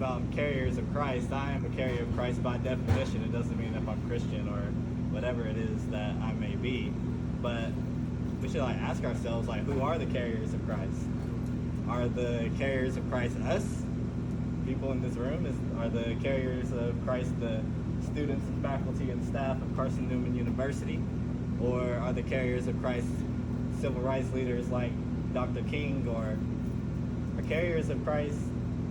about carriers of Christ, I am a carrier of Christ by definition. It doesn't mean if I'm Christian or whatever it is that I may be. But we should ask ourselves who are the carriers of Christ? Are the carriers of Christ us? People in this room? Are the carriers of Christ the students and faculty and staff of Carson Newman University? Or are the carriers of Christ civil rights leaders like Dr. King? Or are carriers of Christ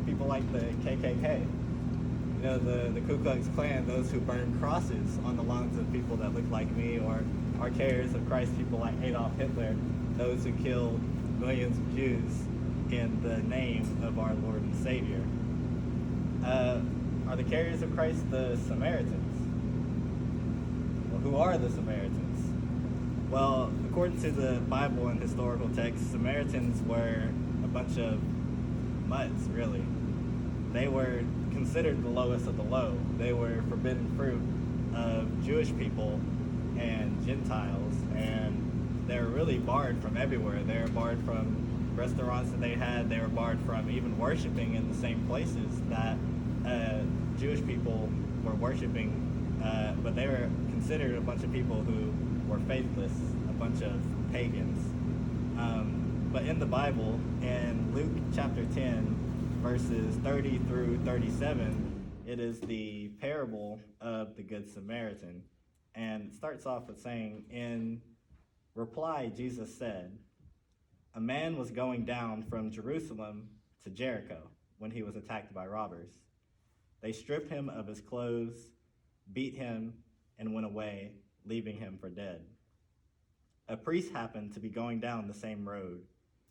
people like the KKK? You know, the Ku Klux Klan, those who burn crosses on the lungs of people that look like me? Or are carriers of Christ people like Adolf Hitler, those who killed millions of Jews in the name of our Lord and Savior? Are the carriers of Christ the Samaritans? Well, who are the Samaritans? Well, according to the Bible and historical texts, Samaritans were a bunch of mutts, really. They were considered the lowest of the low. They were forbidden fruit of Jewish people and Gentiles, and they were really barred from everywhere. They were barred from restaurants that they had. They were barred from even worshiping in the same places that Jewish people were worshiping, but they were considered a bunch of people who were faithless, a bunch of pagans. But in the Bible, in Luke chapter 10, verses 30 through 37, it is the parable of the Good Samaritan. And it starts off with saying, in reply, Jesus said, "A man was going down from Jerusalem to Jericho when he was attacked by robbers. They stripped him of his clothes, beat him, and went away, leaving him for dead. A priest happened to be going down the same road,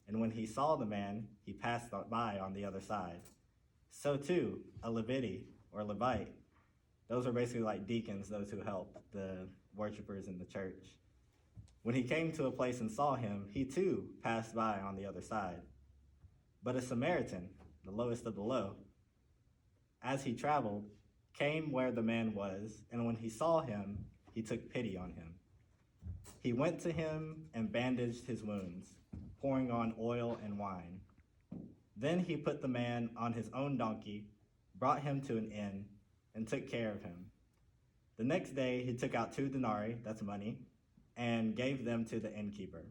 and when he saw the man, he passed by on the other side. So too, a Levite, those are basically like deacons, those who help the worshipers in the church. When he came to a place and saw him, he too passed by on the other side. But a Samaritan, the lowest of the low, as he traveled, came where the man was, and when he saw him, he took pity on him. He went to him and bandaged his wounds, pouring on oil and wine. Then he put the man on his own donkey, brought him to an inn, and took care of him. The next day he took out 2 denarii, that's money, and gave them to the innkeeper.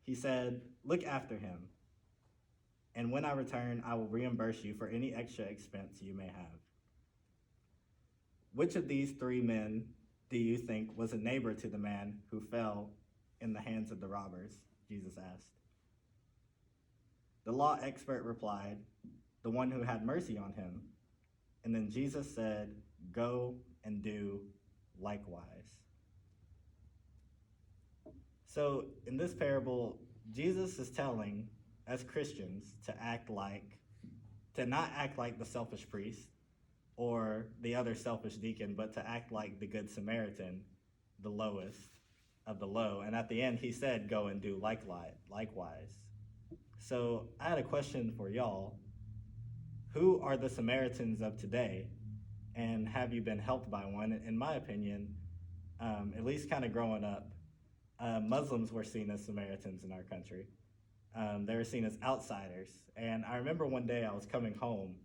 He said, 'Look after him, and when I return, I will reimburse you for any extra expense you may have.' Which of these 3 men do you think was a neighbor to the man who fell in the hands of the robbers?" Jesus asked. The law expert replied, "The one who had mercy on him." And then Jesus said, "Go and do likewise." So in this parable, Jesus is telling us Christians to not act like the selfish priest or the other selfish deacon, but to act like the Good Samaritan, the lowest of the low. And at the end, he said, "Go and do likewise." So I had a question for y'all. Who are the Samaritans of today? And have you been helped by one? In my opinion, at least kind of growing up, Muslims were seen as Samaritans in our country. They were seen as outsiders. And I remember one day I was coming home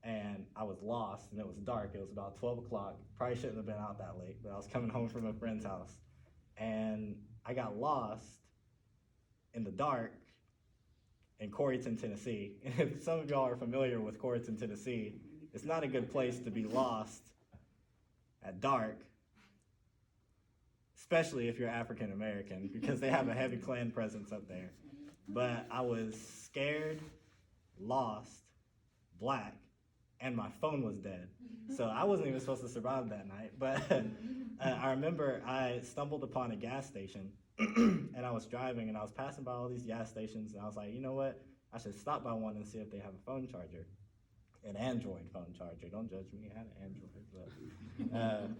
and I was lost and it was dark. It was about 12 o'clock. Probably shouldn't have been out that late, but I was coming home from a friend's house. And I got lost in the dark in Corryton, Tennessee. And if some of y'all are familiar with Corryton, Tennessee, it's not a good place to be lost at dark, especially if you're African American, because they have a heavy Klan presence up there. But I was scared, lost, black, and my phone was dead. So I wasn't even supposed to survive that night. But I remember I stumbled upon a gas station and I was driving and I was passing by all these gas stations and I was like, you know what? I should stop by one and see if they have a phone charger. An Android phone charger. Don't judge me, I had an Android. But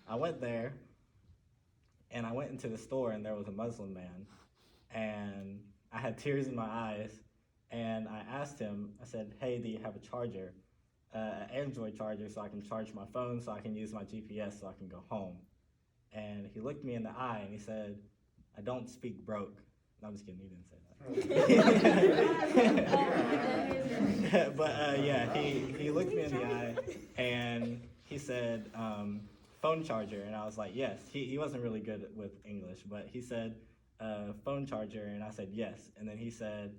I went there and I went into the store and there was a Muslim man and I had tears in my eyes and I asked him, I said, "Hey, do you have a charger? An Android charger so I can charge my phone so I can use my GPS so I can go home." And he looked me in the eye and he said, "I don't speak broke." No, I'm just kidding. He didn't say that. But yeah, he looked me in the eye and he said, phone charger. And I was like, yes. He wasn't really good with English, but he said, phone charger. And I said, yes. And then he said,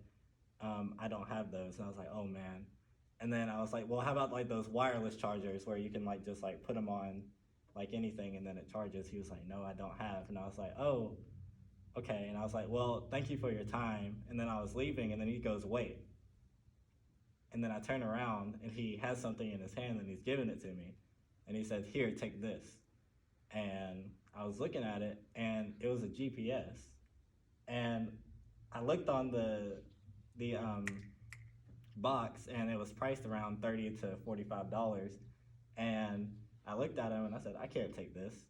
I don't have those. And I was like, oh man. And then I was like, well, how about like those wireless chargers where you can like just like put them on like anything and then it charges? He was like, no, I don't have. And I was like, oh, okay. And I was like, well, thank you for your time. And then I was leaving and then he goes, wait. And then I turn around and he has something in his hand and he's giving it to me. And he said, here, take this. And I was looking at it and it was a GPS. And I looked on the box and it was priced around $30 to $45. And I looked at him and I said, I can't take this.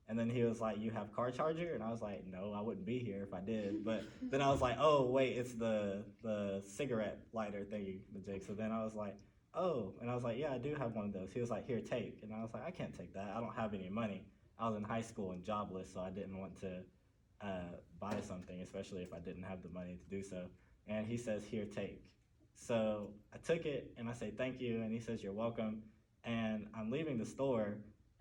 And then he was like, you have car charger? And I was like, no, I wouldn't be here if I did. But then I was like, oh, wait, it's the cigarette lighter thingy, the Jake. So then I was like, oh. And I was like, yeah, I do have one of those. He was like, here, take. And I was like, I can't take that. I don't have any money. I was in high school and jobless, so I didn't want to buy something, especially if I didn't have the money to do so. And he says, here, take. So I took it and I say, thank you. And he says, you're welcome. And I'm leaving the store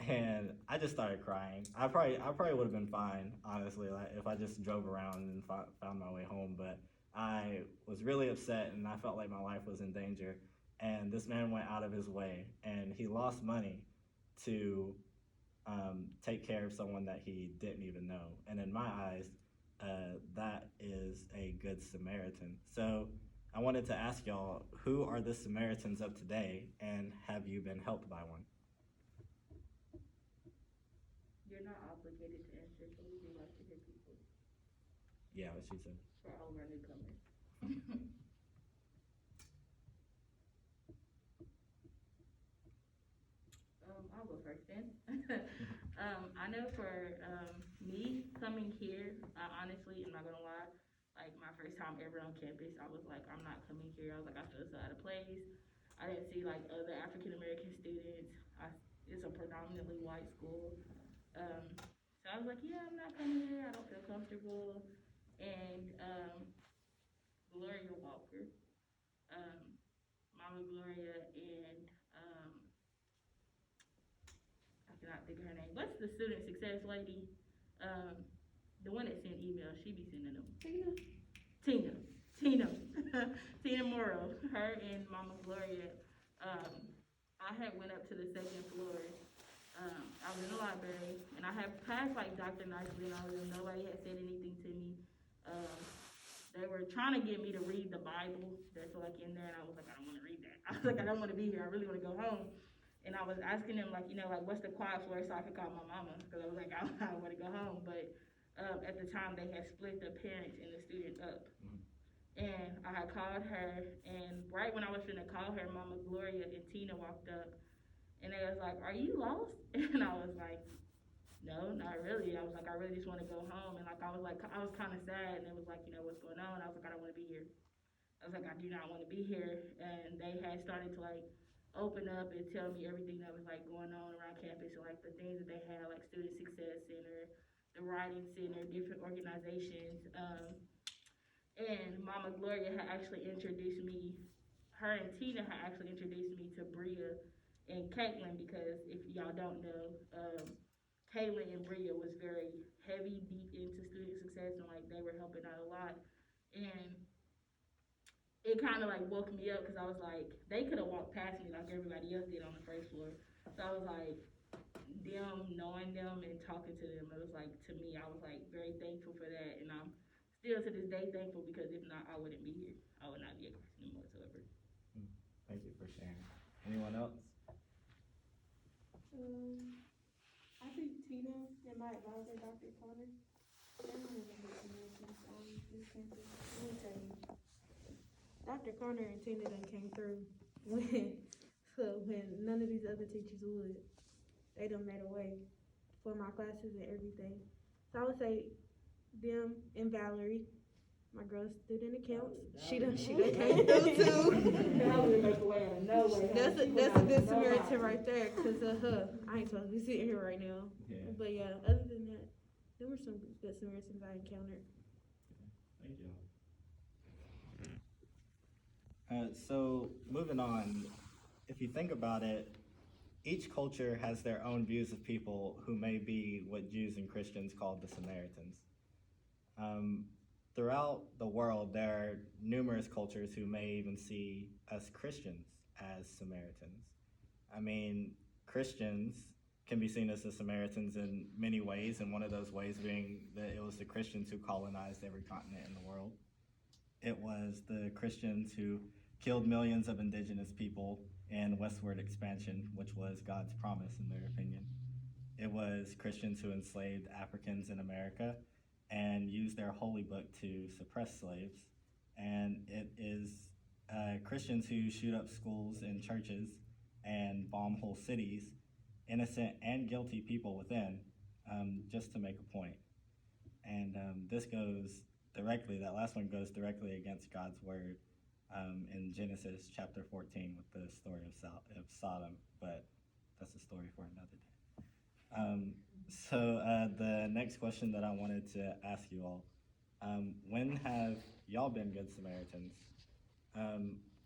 and I just started crying. I probably would have been fine, honestly, like if I just drove around and found my way home. But I was really upset and I felt like my life was in danger. And this man went out of his way and he lost money to take care of someone that he didn't even know. And in my eyes, that is a good Samaritan. So I wanted to ask y'all, who are the Samaritans of today, and have you been helped by one? You're not obligated to answer, so we do like to hear people. Yeah, what she said. For all of our newcomers. I'll go first then. I know for me coming here, I honestly, I'm not gonna lie, like my first time ever on campus, I was like, I'm not coming here. I was like, I feel so out of place. I didn't see like other African American students. It's a predominantly white school. So I was like, yeah, I'm not coming here. I don't feel comfortable. And Gloria Walker, Mama Gloria, and I cannot think of her name. What's the student success lady? The one that sent emails, she be sending them. Tina Tina Morrow, her and Mama Gloria. I had went up to the second floor. I was in the library and I had passed like Dr. Nicely and all of them. Nobody had said anything to me. They were trying to get me to read the Bible that's like in there, and I was like, I don't want to read that. I was like, I don't want to be here. I really want to go home. And I was asking them like, like what's the quiet floor so I could call my mama, because I was like, I want to go home. But at the time they had split the parents and the students up. Mm-hmm. And I had called her, and right when I was gonna call her, Mama Gloria and Tina walked up, and they was like, are you lost? And I was like, no, not really. I was like, I really just want to go home. And like, I was kind of sad, and it was like, what's going on? I was like, I don't want to be here. I was like, I do not want to be here. And they had started to like open up and tell me everything that was like going on around campus, and like the things that they had, like Student Success Center, the Writing Center, different organizations. And Mama Gloria had actually introduced me, her and Tina had actually introduced me to Bria and Caitlin, because if y'all don't know, Caitlin and Bria was very heavy, deep into student success, and like they were helping out a lot. And it kind of like woke me up, because I was like, they could have walked past me like everybody else did on the first floor. So I was like, them knowing them and talking to them, it was like, to me, I was like very thankful for that. And I'm still to this day thankful, because if not, I wouldn't be here. I would not be a Christian whatsoever. Thank you for sharing. Anyone else? I think Tina and my advisor, Dr. Connor, they're one of the Samaritans on this campus. Let me tell you, Dr. Connor and Tina done came through when none of these other teachers would. They done made a way for my classes and everything. So I would say them and Valerie, my girl student accounts. She done came through too. That's a good Samaritan right there, cause I ain't supposed to be sitting here right now. Yeah. But yeah, other than that, there were some good Samaritans I encountered. Thank you. So moving on, if you think about it, each culture has their own views of people who may be what Jews and Christians called the Samaritans. Throughout the world, there are numerous cultures who may even see us Christians as Samaritans. I mean, Christians can be seen as the Samaritans in many ways, and one of those ways being that it was the Christians who colonized every continent in the world. It was the Christians who killed millions of indigenous people in westward expansion, which was God's promise in their opinion. It was Christians who enslaved Africans in America and used their holy book to suppress slaves. And it is Christians who shoot up schools and churches and bomb whole cities, innocent and guilty people within, just to make a point. And this goes directly, that last one goes directly against God's word in Genesis chapter 14 with the story of Sodom, but that's a story for another day. So the next question that I wanted to ask you all, when have y'all been good Samaritans?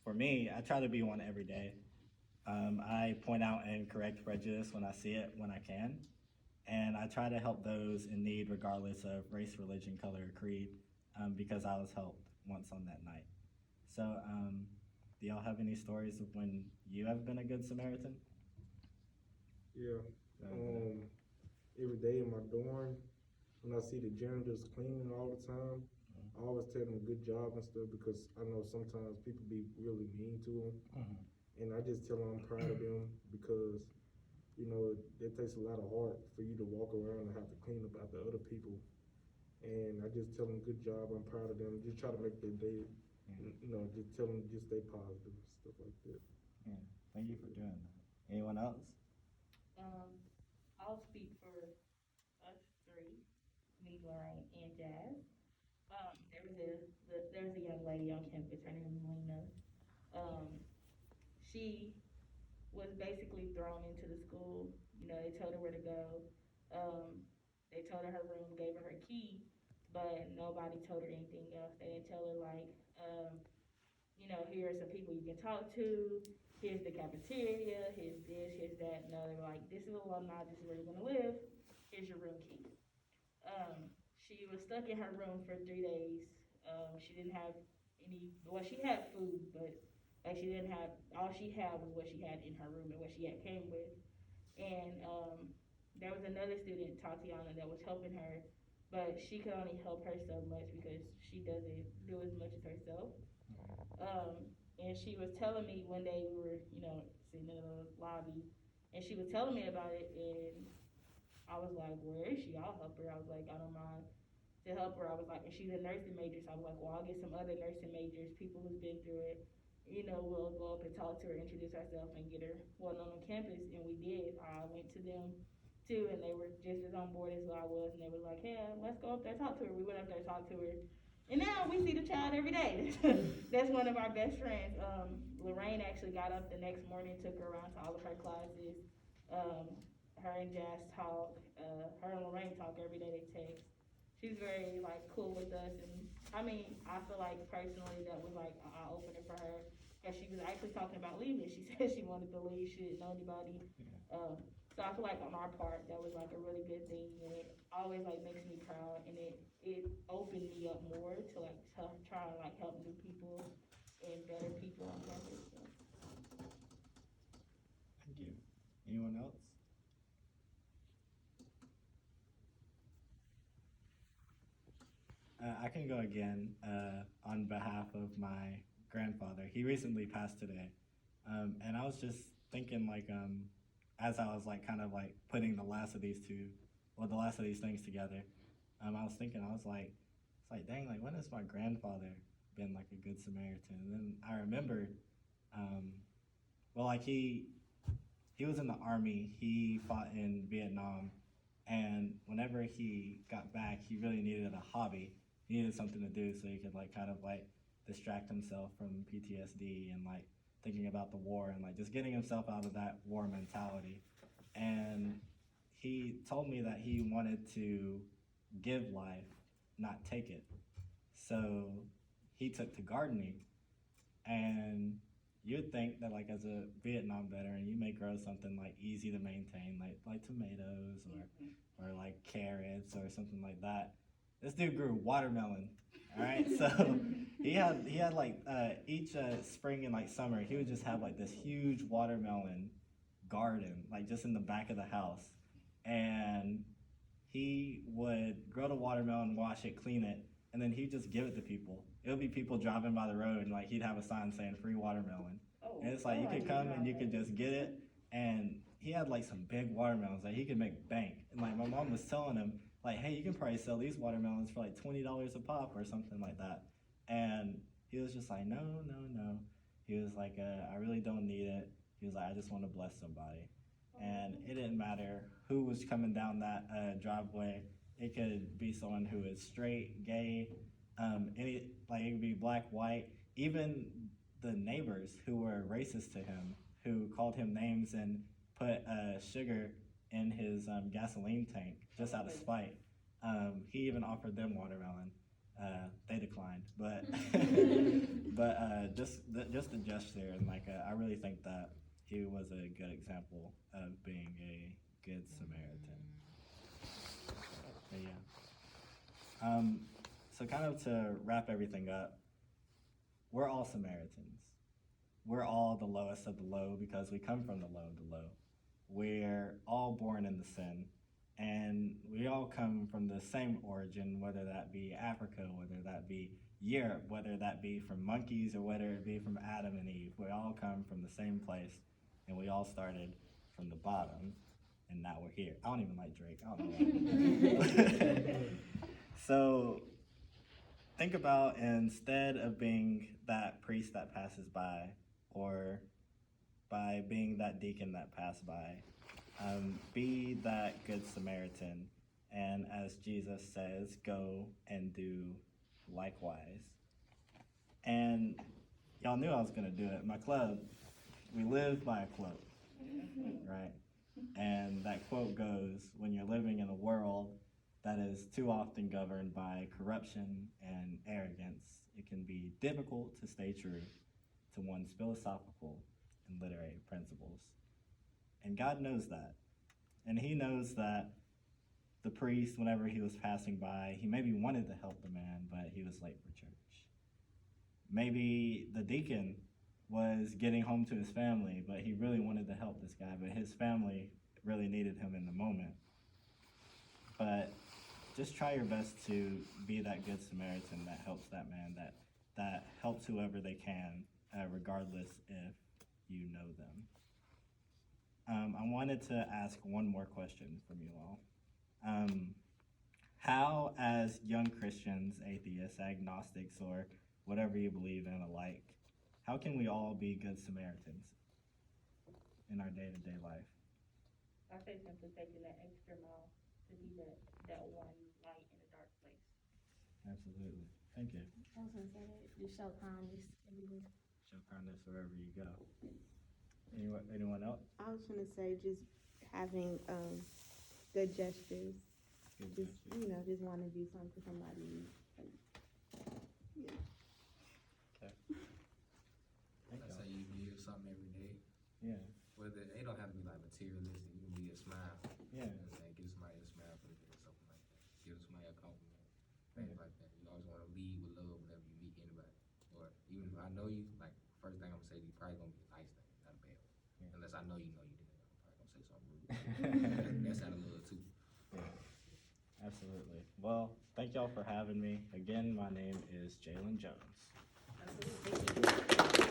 For me, I try to be one every day. I point out and correct prejudice when I see it, when I can. And I try to help those in need regardless of race, religion, color, or creed, because I was helped once on that night. So do y'all have any stories of when you have been a good Samaritan? Yeah. Every day in my dorm, when I see the janitors cleaning all the time, I always tell them good job and stuff, because I know sometimes people be really mean to them. And I just tell them I'm proud of them, because, you know, it takes a lot of heart for you to walk around and have to clean up after other people. And I just tell them good job, I'm proud of them, just try to make their day, you know, just tell them just stay positive, stuff like that. Yeah, thank you for doing that. Anyone else? I'll speak for us three, me, Lorraine, and Jazz. There was a young lady on campus, her name is Lena. She was basically thrown into the school. You know, they told her where to go. They told her her room, gave her her key, but nobody told her anything else. They didn't tell her, like, you know, here are some people you can talk to. Here's the cafeteria, here's this, here's that. No, they were like, this is alumni, this is where you're gonna live. Here's your room key. She was stuck in her room for 3 days. She didn't have well, she had food, but like she didn't have, all she had was what she had in her room and what she had came with. And there was another student, Tatiana, that was helping her, but she could only help her so much because she doesn't do as much as herself. And she was telling me one day, we were, you know, sitting in the lobby, and she was telling me about it, and I was like, where is she? I'll help her. I was like, I don't mind to help her. I was like, and she's a nursing major, so I was like, well, I'll get some other nursing majors, people who's been through it. You know, we'll go up and talk to her, introduce ourselves, and get her well known on campus, and we did. I went to them too, and they were just as on board as I was, and they were like, yeah, let's go up there and talk to her. We went up there and talked to her. And now we see the child every day. That's one of our best friends. Lorraine actually got up the next morning, took her around to all of her classes. Her and Jazz talk. Her and Lorraine talk every day, they text. She's very, like, cool with us. And I mean, I feel like personally that was like an eye-opener for her. Because she was actually talking about leaving. She said she wanted to leave, she didn't know anybody. So I feel like on our part, that was like a really good thing, and it always like makes me proud, and it opened me up more to like try and like help new people and better people on campus. So. Thank you. Anyone else? I can go again on behalf of my grandfather. He recently passed today, and I was just thinking, like, as I was like kind of like putting the last of these things together, I was thinking, I was like, it's like, dang, like, when has my grandfather been like a good Samaritan? And then I remembered, well, like he was in the army. He fought in Vietnam, and whenever he got back, he really needed a hobby. He needed something to do so he could like kind of like distract himself from PTSD and like thinking about the war and like just getting himself out of that war mentality. And he told me that he wanted to give life, not take it. So he took to gardening, and you'd think that like as a Vietnam veteran, you may grow something like easy to maintain, like tomatoes or like carrots or something like that. This dude grew watermelon. All right, so he had like each spring and like summer, he would just have like this huge watermelon garden, like just in the back of the house, and he would grow the watermelon, wash it, clean it, and then he'd just give it to people. It would be people driving by the road, and like he'd have a sign saying "free watermelon," and it's like you could come and you could just get it. And he had like some big watermelons, like he could make bank. And like my mom was telling him, like, hey, you can probably sell these watermelons for like $20 a pop or something like that. And he was just like, no. He was like, I really don't need it. He was like, I just want to bless somebody. And it didn't matter who was coming down that driveway. It could be someone who is straight, gay, it could be black, white, even the neighbors who were racist to him, who called him names and put sugar in his gasoline tank just out of spite. He even offered them watermelon. They declined, but just the gesture, and like I really think that he was a good example of being a good Samaritan. But yeah. So kind of to wrap everything up, we're all Samaritans. We're all the lowest of the low because we come from the low of the low. We're all born in the sin, and we all come from the same origin, whether that be Africa, whether that be Europe, whether that be from monkeys, or whether it be from Adam and Eve. We all come from the same place, and we all started from the bottom, and now we're here. I don't even like Drake. I don't know why. So think about, instead of being that priest that passes by, or by being that deacon that passed by, be that good Samaritan, and as Jesus says, go and do likewise. And y'all knew I was gonna do it. My club, we live by a quote, right? And that quote goes, when you're living in a world that is too often governed by corruption and arrogance, it can be difficult to stay true to one's philosophical and literary principles. And God knows that. And he knows that the priest, whenever he was passing by, he maybe wanted to help the man, but he was late for church. Maybe the deacon was getting home to his family, but he really wanted to help this guy, but his family really needed him in the moment. But just try your best to be that good Samaritan that helps that man, that helps whoever they can, regardless if you know them. I wanted to ask one more question from you all. How, as young Christians, atheists, agnostics, or whatever you believe in alike, how can we all be good Samaritans in our day-to-day life? I say simply taking that extra mile to be that one light in a dark place. Absolutely. Thank you. I was gonna say that, just show kindness everywhere. Show kindness wherever you go. Anyone else? I was gonna say just having, good gestures, Good just, gestures. just wanna do something for somebody, like, yeah. Okay. Thank I y'all. say you give something every day. Yeah. Whether it don't have to be like materialistic, you can be a smile. Yeah. You know what I'm saying? Give somebody a smile for the day or something like that. Give somebody a compliment. Things like that. You always want to lead with love whenever you meet anybody. Or even if I know you, like first thing I'm gonna say to you probably gonna be a nice thing, not a bad one. Yeah. Unless I know you did. I'm probably gonna say something rude. That's out of love too. Yeah. Absolutely. Well, thank y'all for having me. Again, my name is Jalen Jones. Absolutely.